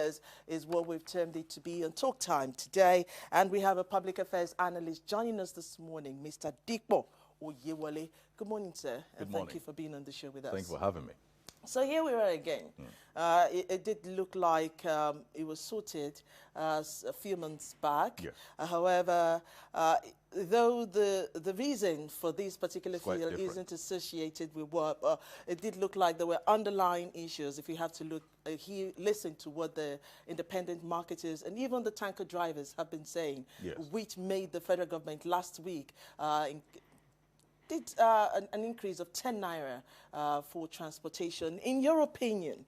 affairs is what we've termed it to be on Talk Time today. And we have a public affairs analyst joining us this morning, Mr. Dikpo Oyewole. Good morning, sir. Good morning. Thank you for being on the show with us. Thanks for having me. So here we are again. It did look like it was sorted a few months back. Yes. However, though the reason for this particular field isn't associated with what, it did look like there were underlying issues. If you have to look, listen to what the independent marketers and even the tanker drivers have been saying, yes, which made the federal government last week did an increase of 10 naira for transportation. In your opinion,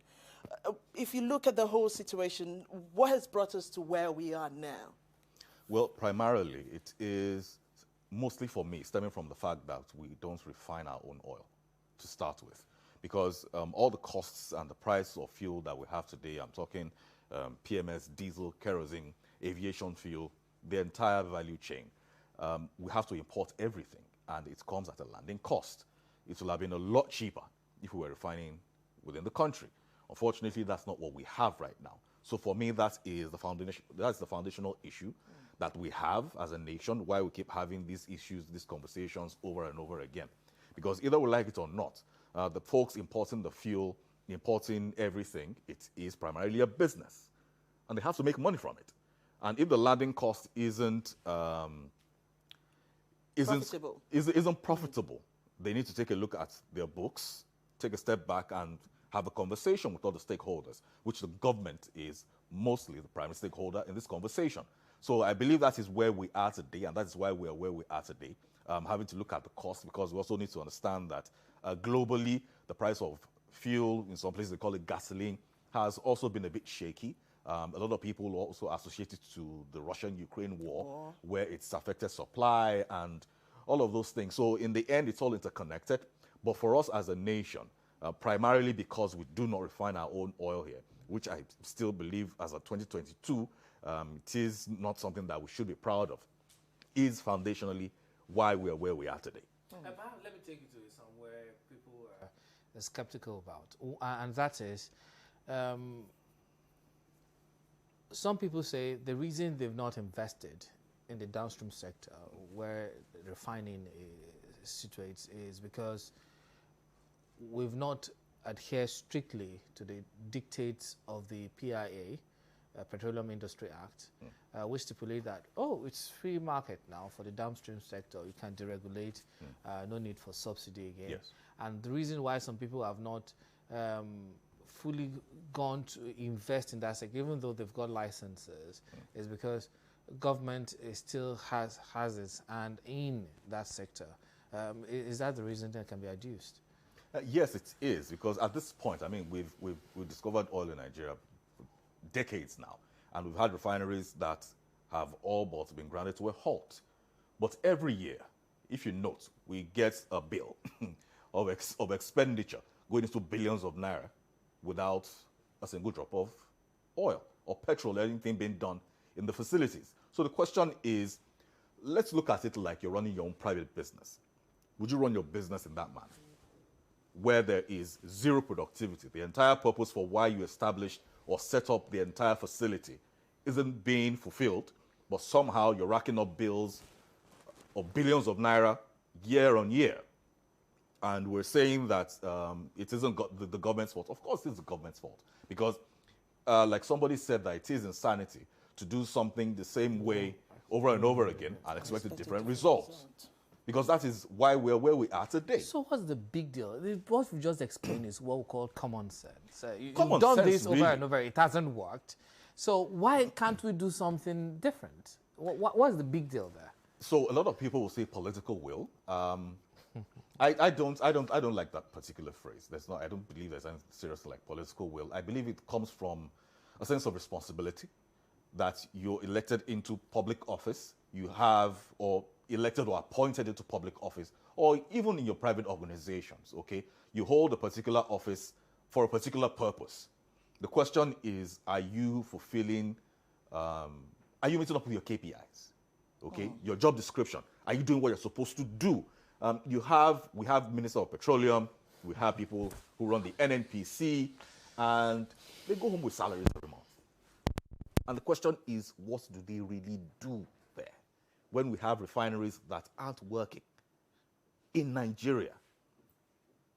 if you look at the whole situation, what has brought us to where we are now? Well, primarily, it is mostly for me stemming from the fact that we don't refine our own oil to start with. Because all the costs and the price of fuel that we have today, I'm talking PMS, diesel, kerosene, aviation fuel, the entire value chain, we have to import everything. And it comes at a landing cost. It will have been a lot cheaper if we were refining within the country. Unfortunately, that's not what we have right now. So for me, that is the foundation. That's the foundational issue that we have as a nation. Why we keep having these issues, these conversations over and over again, because either we like it or not, the folks importing the fuel, importing everything, it is primarily a business, and they have to make money from it. And if the landing cost isn't profitable, they need to take a look at their books, take a step back and have a conversation with all the stakeholders, which the government is mostly the primary stakeholder in this conversation. So I believe that is where we are today, and that is why we are where we are today, having to look at the cost, because we also need to understand that globally, the price of fuel, in some places they call it gasoline, has also been a bit shaky. A lot of people also associate it to the Russian-Ukraine war, where it's affected supply and all of those things. So in the end, it's all interconnected. But for us as a nation, primarily because we do not refine our own oil here, which I still believe as of 2022, it is not something that we should be proud of, is foundationally why we are where we are today. Let me take you to somewhere people are skeptical about, and that is, some people say the reason they've not invested in the downstream sector where refining situates is because we've not adhered strictly to the dictates of the PIA, Petroleum Industry Act, which stipulate that, it's free market now for the downstream sector. You can deregulate, no need for subsidy again. Yes. And the reason why some people have not fully gone to invest in that sector, even though they've got licenses, is because government still has its hand in that sector. Is that the reason that can be adduced? Yes, it is, because at this point, I mean, we've discovered oil in Nigeria for decades now, and we've had refineries that have all but been grounded to a halt. But every year, if you note, we get a bill of expenditure going into billions of naira without a single drop of oil or petrol or anything being done in the facilities. So the question is, let's look at it like you're running your own private business. Would you run your business in that manner, where there is zero productivity? The entire purpose for why you established or set up the entire facility isn't being fulfilled, but somehow you're racking up bills of billions of naira year on year. And we're saying that it isn't the government's fault. Of course it's the government's fault, because like somebody said, that it is insanity to do something the same way over and over again and expect a different result. Because that is why we're where we are today. So what's the big deal? What we just explained is what we call common sense. You've Common done sense, this over really. and over, it hasn't worked. So why can't we do something different? What's the big deal there? So a lot of people will say political will. I don't like that particular phrase. I don't believe there's anything serious like political will. I believe it comes from a sense of responsibility, that you're elected into public office, you have, or elected or appointed into public office, or even in your private organizations, okay? You hold a particular office for a particular purpose. The question is, are you fulfilling, are you meeting up with your KPIs, okay? Your job description. Are you doing what you're supposed to do? We have Minister of Petroleum, we have people who run the NNPC, and they go home with salaries every month. And the question is, what do they really do there when we have refineries that aren't working? In Nigeria,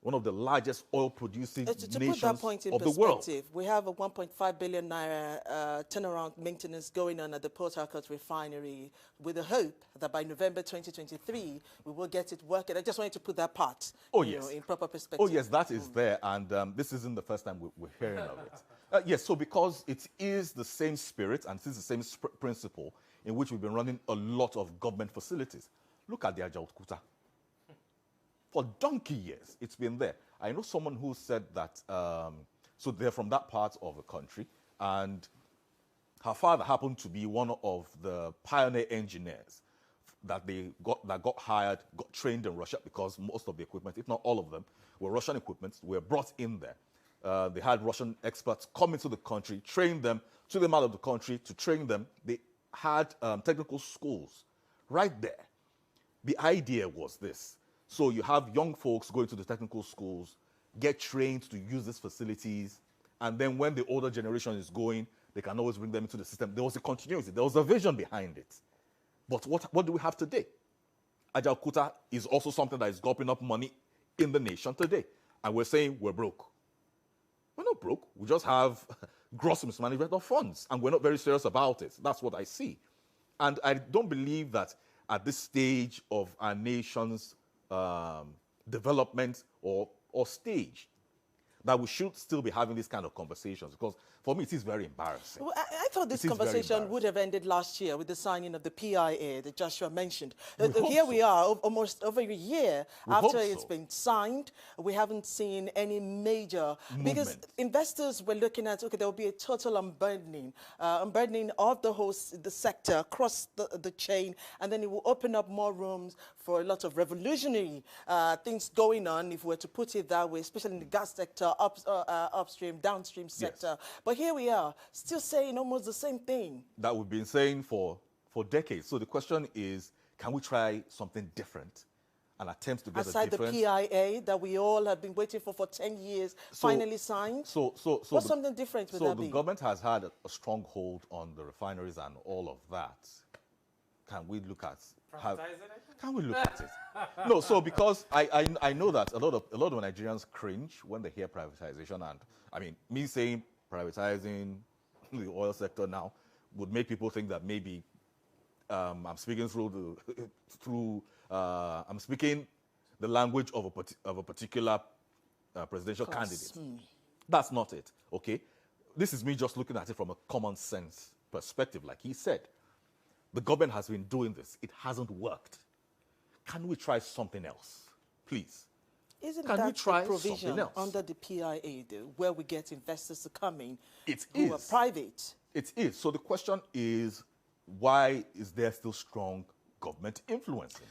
one of the largest oil-producing to nations put that point in of the world. perspective, we have a 1.5 billion naira turnaround maintenance going on at the Port Harcourt refinery with the hope that by November 2023, we will get it working. I just wanted to put that part in proper perspective. Oh, yes, that is there, and this isn't the first time we're hearing of it. Yes, so because it is the same spirit and it is the same principle in which we've been running a lot of government facilities. Look at the Ajao Kuta. For donkey years, it's been there. I know someone who said that, so they're from that part of the country, and her father happened to be one of the pioneer engineers that got hired, got trained in Russia, because most of the equipment, if not all of them, were Russian equipment, were brought in there. They had Russian experts come into the country, train them, took them out of the country to train them. They had technical schools right there. The idea was this. So you have young folks going to the technical schools, get trained to use these facilities, and then when the older generation is going, they can always bring them into the system. There was a continuity. There was a vision behind it. But what do we have today? Ajao Kuta is also something that is gulping up money in the nation today. And we're saying we're broke. We're not broke. We just have gross mismanagement of funds, and we're not very serious about it. That's what I see. And I don't believe that at this stage of our nation's development or stage, that we should still be having these kind of conversations, because for me it is very embarrassing. Well, I thought this conversation would have ended last year with the signing of the PIA that Joshua mentioned. Here we are, almost over a year after it's been signed. We haven't seen any major movement. Because investors were looking at, okay, there will be a total unburdening of the sector across the chain, and then it will open up more rooms for a lot of revolutionary things going on, if we were to put it that way, especially in the gas sector, upstream, downstream sector. Yes. But here we are, still saying almost the same thing that we've been saying for decades. So the question is, can we try something different and attempt to get a different... Aside the PIA that we all have been waiting for 10 years, finally signed? What's something different with that? So the government has had a strong hold on the refineries and all of that. Can we look at... Can we look at it? No, so because I know that a lot of Nigerians cringe when they hear privatization, and I mean, me saying privatizing the oil sector now would make people think that maybe I'm speaking I'm speaking the language of a particular presidential candidate. That's not it, okay? This is me just looking at it from a common sense perspective, like he said. The government has been doing this. It hasn't worked. Can we try something else, please? Isn't that a provision under the PIA, though, where we get investors to come in who are private? It is. So the question is, why is there still strong government influence in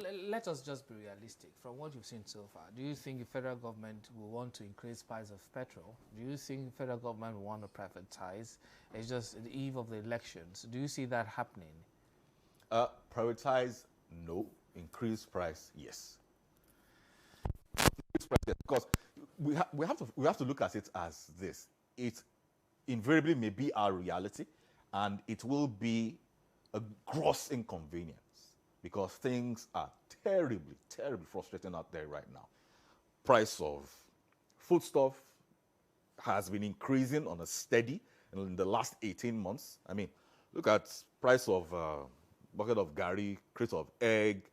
it? Let us just be realistic. From what you've seen so far, do you think the federal government will want to increase price of petrol? Do you think the federal government will want to privatize? It's just the eve of the elections. Do you see that happening? Privatize, no. Increase price, yes. Increase price, yes. Because we have to look at it as this. It invariably may be our reality, and it will be a gross inconvenience, because things are terribly, terribly frustrating out there right now. Price of foodstuff has been increasing on a steady in the last 18 months. I mean, look at price of bucket of gari, crate of egg,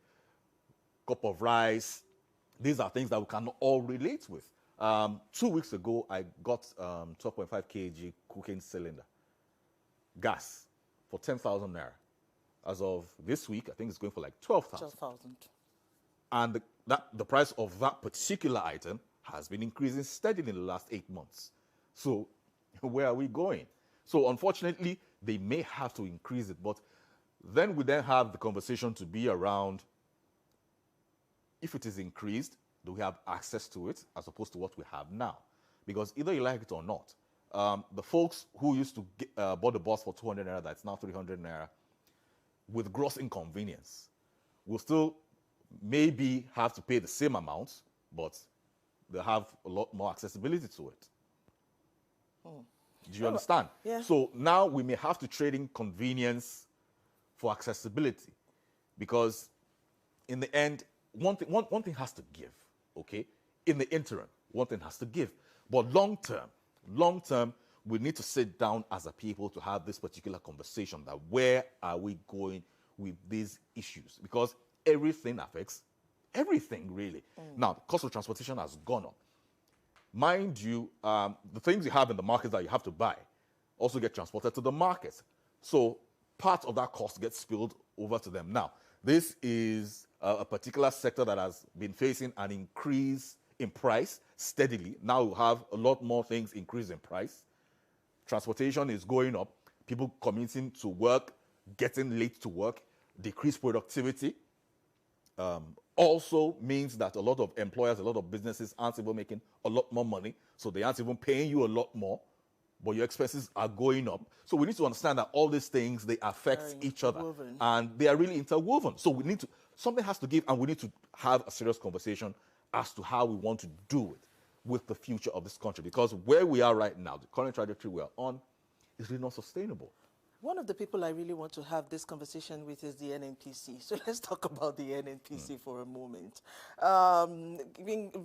cup of rice. These are things that we can all relate with. 2 weeks ago, I got 12.5 kg cooking cylinder, gas, for 10,000 naira. As of this week, I think it's going for like 12,000. 12,000. And the price of that particular item has been increasing steadily in the last 8 months. So where are we going? So unfortunately, they may have to increase it, but then we then have the conversation to be around, if it is increased, do we have access to it as opposed to what we have now? Because either you like it or not, the folks who used to bought the bus for 200 naira, that's now 300 naira, with gross inconvenience, will still maybe have to pay the same amount, but they'll have a lot more accessibility to it. Do you understand? Yeah. So now we may have to trade in convenience for accessibility, because in the end, one thing has to give, okay? In the interim, one thing has to give. But long term, we need to sit down as a people to have this particular conversation that where are we going with these issues? Because everything affects everything, really. Now, the cost of transportation has gone up. Mind you, the things you have in the market that you have to buy also get transported to the market. So part of that cost gets spilled over to them. Now, this is a particular sector that has been facing an increase in price steadily. Now we have a lot more things increase in price. Transportation is going up. People commuting to work, getting late to work, decreased productivity. Also means that a lot of employers, a lot of businesses aren't even making a lot more money, so they aren't even paying you a lot more, but your expenses are going up. So we need to understand that all these things, they affect each other, and they are really interwoven. So we need to, something has to give, and we need to have a serious conversation as to how we want to do it with the future of this country, because where we are right now, the current trajectory we are on, is really not sustainable. One of the people I really want to have this conversation with is the NNPC. So let's talk about the NNPC for a moment.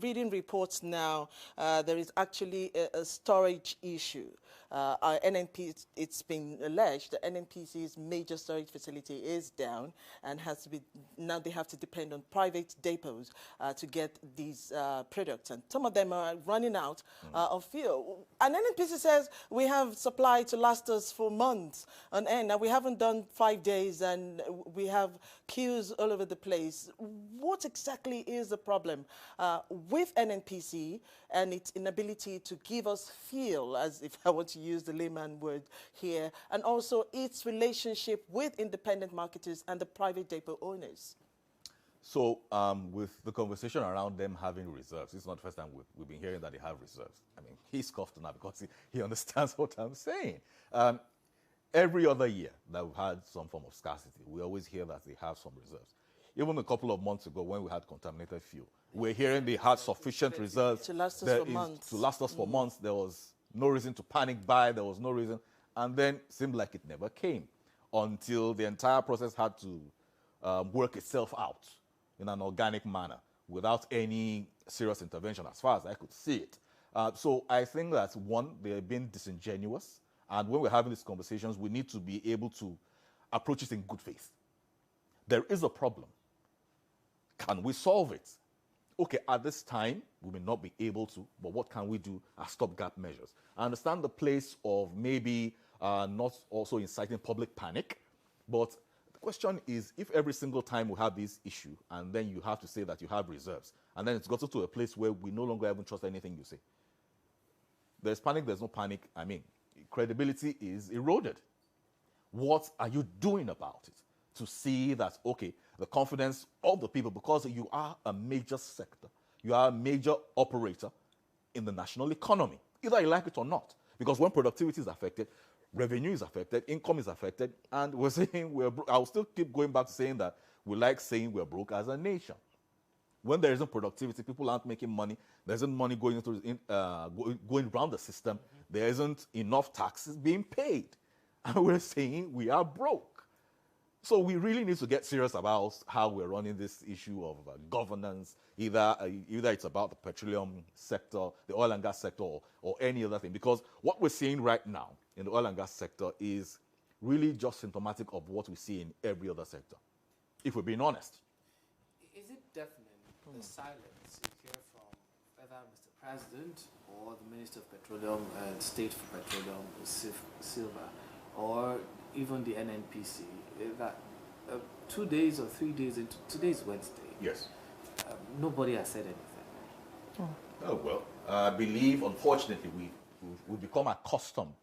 Reading reports now, there is actually a storage issue. Our NNP, it's been alleged the NNPC's major storage facility is down and has to be, now they have to depend on private depots to get these products. And some of them are running out of fuel. And NNPC says we have supply to last us for months on end. Now, we haven't done 5 days and we have queues all over the place. What exactly is the problem with NNPC and its inability to give us fuel, as if I want to use the layman word here, and also its relationship with independent marketers and the private depot owners? So with the conversation around them having reserves, it's not the first time we've been hearing that they have reserves. I mean, he scoffed now because he understands what I'm saying. Every other year that we've had some form of scarcity, we always hear that they have some reserves. Even a couple of months ago when we had contaminated fuel, we're hearing they had sufficient reserves to last us for months. To last us for months. There was no reason to panic buy. There was no reason. And then it seemed like it never came until the entire process had to work itself out in an organic manner without any serious intervention as far as I could see it. So I think that, one, they're being disingenuous. And when we're having these conversations, we need to be able to approach it in good faith. There is a problem. Can we solve it? Okay, at this time, we may not be able to, but what can we do as stopgap measures? I understand the place of maybe not also inciting public panic, but the question is, if every single time we have this issue, and then you have to say that you have reserves, and then it's gotten to a place where we no longer even trust anything you say. There's panic, there's no panic. I mean, credibility is eroded. What are you doing about it to see that, okay, the confidence of the people, because you are a major sector, you are a major operator in the national economy, either you like it or not, because when productivity is affected, revenue is affected, income is affected, and we're saying we're broke. I'll still keep going back to saying that we like saying we're broke as a nation. When there isn't productivity, people aren't making money, there isn't money going around the system, there isn't enough taxes being paid. And we're saying we are broke. So we really need to get serious about how we're running this issue of governance, either it's about the petroleum sector, the oil and gas sector, or any other thing. Because what we're seeing right now in the oil and gas sector is really just symptomatic of what we see in every other sector, if we're being honest. Is it deafening, the silence you hear from either Mr. President or the Minister of Petroleum and State for Petroleum, Silva, or even the NNPC, that 2 days or 3 days into today's Wednesday, Yes. Nobody has said anything. Oh, well, I believe, unfortunately, we've become accustomed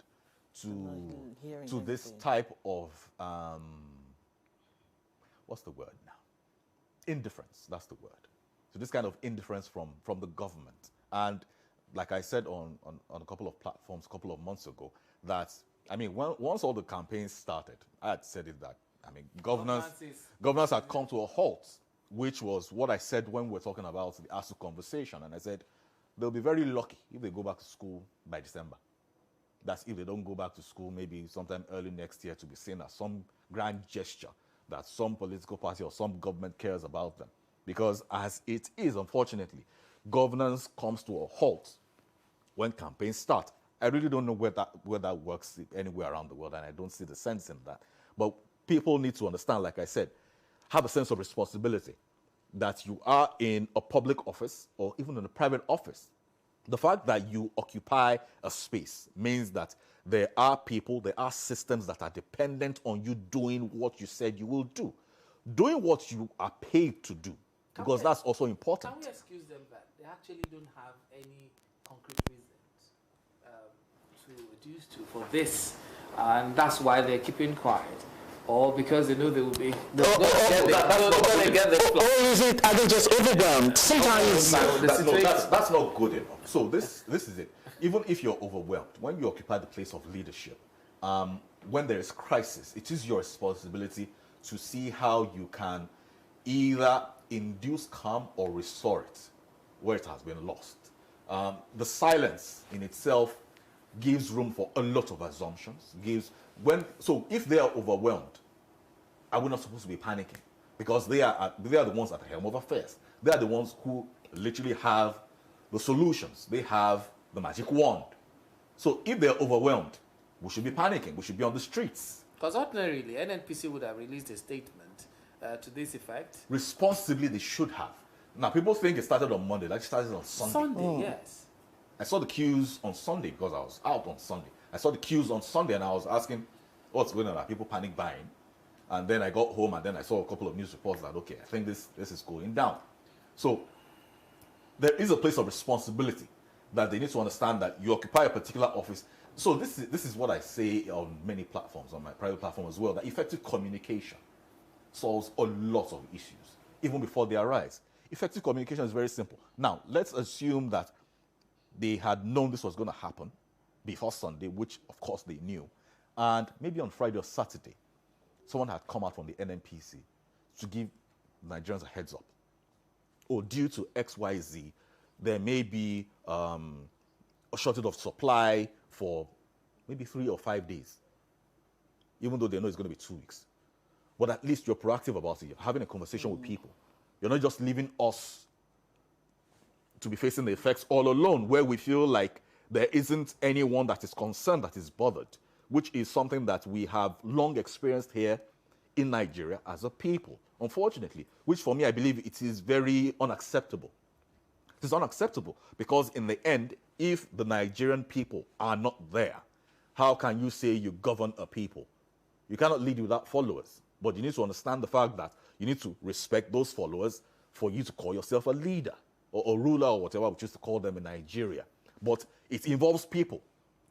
to this type of, what's the word now? Indifference, that's the word. So this kind of indifference from the government. And like I said on a couple of platforms a couple of months ago, that, I mean, once all the campaigns started, I had said it that, I mean, governance had come to a halt, which was what I said when we were talking about the ASU conversation. And I said, they'll be very lucky if they go back to school by December. that if they don't go back to school, maybe sometime early next year, to be seen as some grand gesture that some political party or some government cares about them. Because as it is, unfortunately, governance comes to a halt when campaigns start. I really don't know where that works anywhere around the world, and I don't see the sense in that. But people need to understand, like I said, have a sense of responsibility that you are in a public office or even in a private office. The fact that you occupy a space means that there are people, there are systems that are dependent on you doing what you said you will do. Doing what you are paid to do, because that's also important. Can we excuse them that they actually don't have any concrete reasons to reduce to for this, and that's why they're keeping quiet? Or because they know they will be... Or is it, are they just overwhelmed? Sometimes... That's not good enough. So this is it. Even if you're overwhelmed, when you occupy the place of leadership, when there is crisis, it is your responsibility to see how you can either induce calm or restore it where it has been lost. The silence in itself gives room for a lot of assumptions. So if they are overwhelmed, are we not supposed to be panicking? Because they are the ones at the helm of affairs. They are the ones who literally have the solutions. They have the magic wand. So if they're overwhelmed, we should be panicking. We should be on the streets. Because ordinarily, NNPC would have released a statement to this effect. Responsibly, they should have. Now, people think it started on Monday. Like it started on Sunday. Yes. I saw the queues on Sunday because I was out on Sunday. I saw the queues on Sunday and I was asking, what's going on? Are people panic buying? And then I got home and then I saw a couple of news reports that, okay, I think this is going down. So there is a place of responsibility that they need to understand that you occupy a particular office. So this is what I say on many platforms, on my private platform as well, that effective communication solves a lot of issues, even before they arise. Effective communication is very simple. Now, let's assume that they had known this was going to happen before Sunday, which of course they knew. And maybe on Friday or Saturday, someone had come out from the NNPC to give Nigerians a heads up. Or due to XYZ, there may be a shortage of supply for maybe 3 or 5 days, even though they know it's going to be 2 weeks. But at least you're proactive about it. You're having a conversation with people. You're not just leaving us to be facing the effects all alone, where we feel like there isn't anyone that is concerned, that is bothered, which is something that we have long experienced here in Nigeria as a people, unfortunately, which for me, I believe it is very unacceptable. It is unacceptable because in the end, if the Nigerian people are not there, how can you say you govern a people? You cannot lead without followers, but you need to understand the fact that you need to respect those followers for you to call yourself a leader or a ruler or whatever we choose to call them in Nigeria. But it involves people,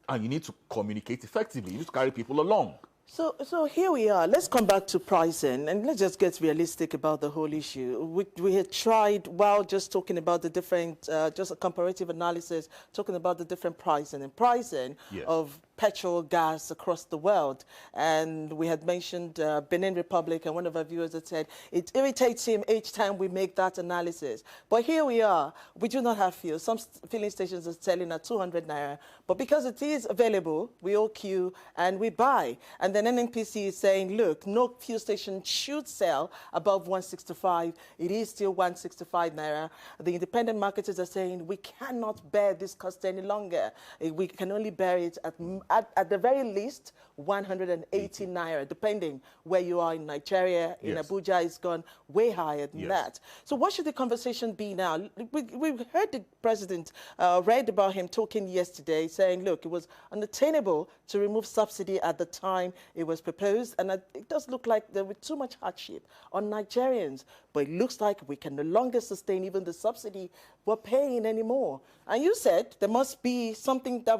and you need to communicate effectively. You need to carry people along. So here we are. Let's come back to pricing, and let's just get realistic about the whole issue. We had tried, while just talking about the different, just a comparative analysis, talking about the different pricing yes. of petrol, gas across the world. And we had mentioned Benin Republic, and one of our viewers had said, it irritates him each time we make that analysis. But here we are. We do not have fuel. Some filling stations are selling at 200 naira. But because it is available, we all queue and we buy. And then NNPC is saying, look, no fuel station should sell above 165. It is still 165 naira. The independent marketers are saying, we cannot bear this cost any longer. We can only bear it at the very least 180 naira, depending where you are in Nigeria. In yes. Abuja, it's gone way higher than yes. that. So what should the conversation be now? We heard the president, read about him talking yesterday, saying, look, it was unattainable to remove subsidy at the time it was proposed, and it does look like there was too much hardship on Nigerians. But it looks like we can no longer sustain even the subsidy we're paying anymore. And you said there must be something that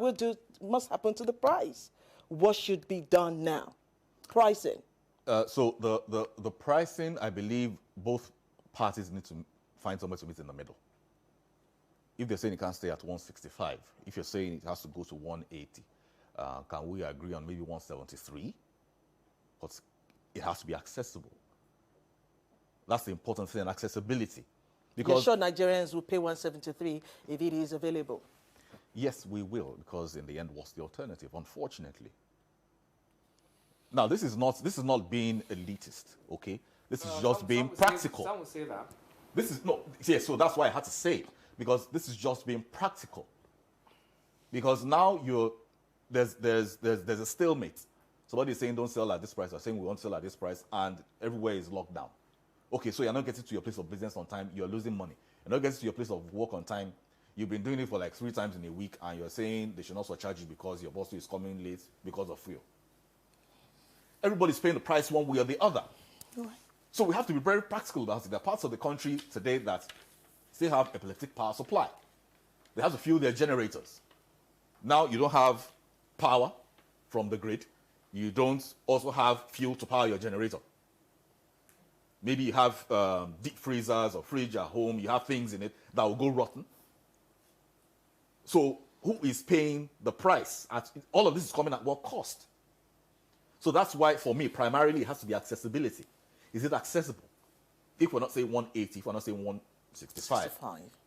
must happen to the price. What should be done now? Pricing. So the pricing, I believe both parties need to find somewhere to meet in the middle. If they're saying it can't stay at 165, if you're saying it has to go to 180, can we agree on maybe 173? But it has to be accessible. That's the important thing, accessibility. Because you're sure Nigerians will pay 173 if it is available? Yes, we will, because in the end, what's the alternative? Unfortunately. Now, this is not being elitist, okay? This is just being practical. Some would say that. This is no, yeah. So that's why I had to say it, because this is just being practical. Because now there's a stalemate. Somebody is saying don't sell at this price, or saying we won't sell at this price, and everywhere is locked down. Okay, so you're not getting to your place of business on time, you're losing money. You're not getting to your place of work on time. You've been doing it for like 3 times in a week, and you're saying they should not surcharge you because your boss is coming late because of fuel. Everybody's paying the price one way or the other. Right. So we have to be very practical about it. There are parts of the country today that still have epileptic power supply. They have to fuel their generators. Now you don't have power from the grid. You don't also have fuel to power your generator. Maybe you have deep freezers or fridge at home. You have things in it that will go rotten. So who is paying the price? All of this is coming at what cost? So that's why, for me, primarily it has to be accessibility. Is it accessible? If we're not saying 180, if we're not saying 165,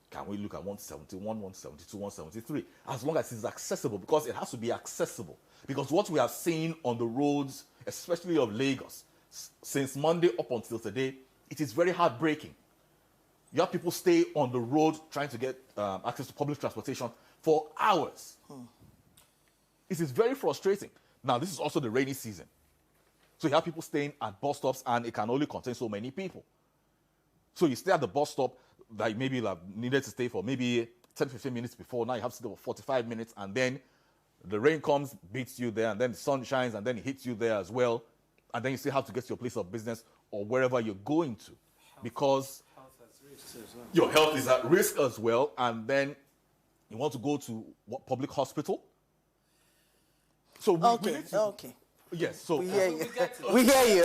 can we look at 171, 172, 173? As long as it's accessible, because it has to be accessible. Because what we have seen on the roads, especially of Lagos, since Monday up until today, it is very heartbreaking. You have people stay on the road trying to get access to public transportation for hours. It is very frustrating. Now, this is also the rainy season. So you have people staying at bus stops, and it can only contain so many people. So you stay at the bus stop that maybe you needed to stay for maybe 10, 15 minutes before. Now you have to stay for 45 minutes, and then the rain comes, beats you there, and then the sun shines, and then it hits you there as well. And then you still have to get to your place of business or wherever you're going to. Because your health is at risk as well. And then you want to go to public hospital. So okay. Yes, so we hear you. We hear you.